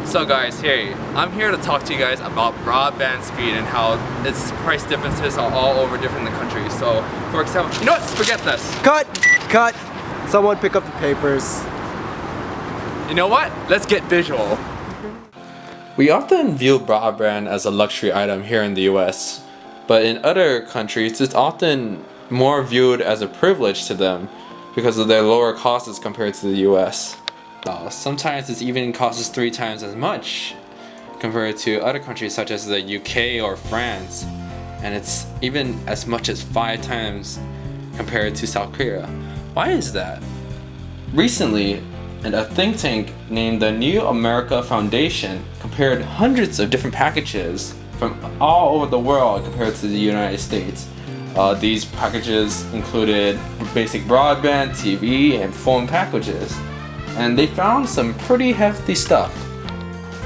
So guys, hey, I'm here to talk to you guys about broadband speed and how its price differences are all over different in the country. So, for example, you know what? Forget this. Cut! Someone pick up the papers. You know what? Let's get visual. We often view broadband as a luxury item here in the US, but in other countries it's often more viewed as a privilege to them because of their lower costs compared to the US. Sometimes it even costs 3 times as much compared to other countries such as the UK or France, and it's even as much as 5 times compared to South Korea. Why is that? Recently, a think tank named the New America Foundation compared hundreds of different packages from all over the world compared to the United States. These packages included basic broadband, TV, and phone packages. And they found some pretty hefty stuff.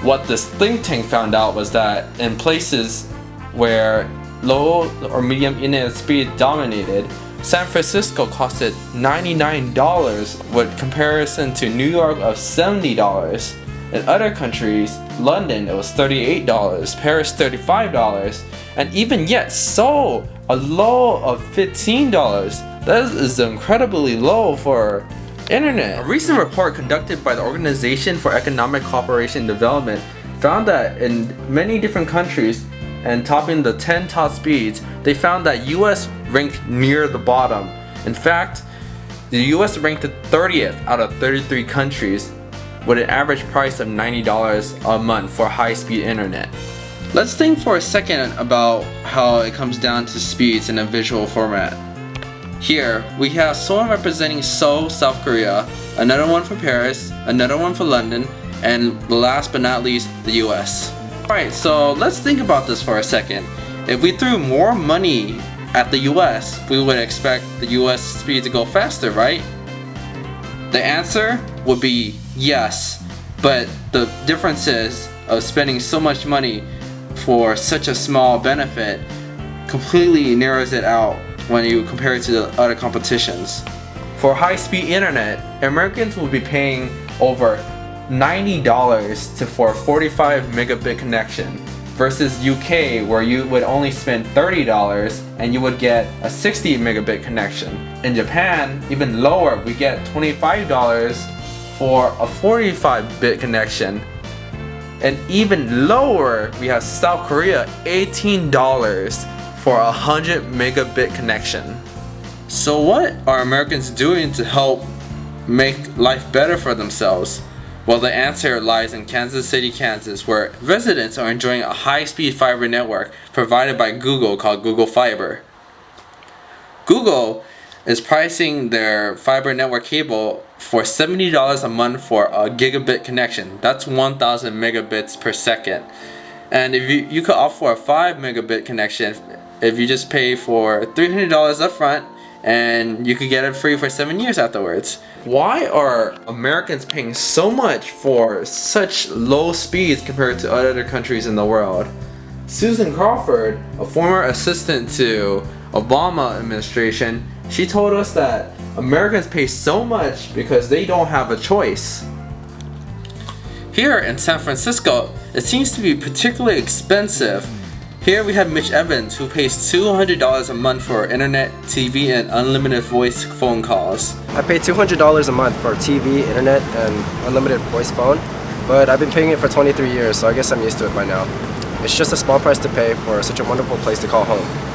What this think tank found out was that in places where low or medium internet speed dominated, San Francisco costed $99 with comparison to New York of $70. In other countries, London it was $38, Paris $35, and even yet Seoul a low of $15. That is incredibly low for internet. A recent report conducted by the Organization for Economic Cooperation and Development found that in many different countries and topping the 10 top speeds, they found that US ranked near the bottom. In fact, the US ranked 30th out of 33 countries with an average price of $90 a month for high-speed internet. Let's think for a second about how it comes down to speeds in a visual format. Here, we have someone representing Seoul, South Korea, another one for Paris, another one for London, and last but not least, the US. Alright, so let's think about this for a second. If we threw more money at the US, we would expect the US speed to go faster, right? The answer would be yes, but the difference is of spending so much money for such a small benefit completely narrows it out when you compare it to the other competitions. For high-speed internet, Americans will be paying over $90 for a 45 megabit connection versus UK where you would only spend $30 and you would get a 60 megabit connection. In Japan, even lower, we get $25 for a 45 bit connection. And even lower, we have South Korea, $18 for a 100 megabit connection. So what are Americans doing to help make life better for themselves? Well, the answer lies in Kansas City, Kansas, where residents are enjoying a high-speed fiber network provided by Google called Google Fiber. Google is pricing their fiber network cable for $70 a month for a gigabit connection. That's 1,000 megabits per second. And if you could opt for a 5 megabit connection if you just pay for $300 upfront, and you could get it free for 7 years afterwards. Why are Americans paying so much for such low speeds compared to other countries in the world? Susan Crawford, a former assistant to Obama administration, she told us that Americans pay so much because they don't have a choice. Here in San Francisco, it seems to be particularly expensive. Here we have Mitch Evans, who pays $200 a month for internet, TV, and unlimited voice phone calls. I pay $200 a month for TV, internet, and unlimited voice phone, but I've been paying it for 23 years, so I guess I'm used to it by now. It's just a small price to pay for such a wonderful place to call home.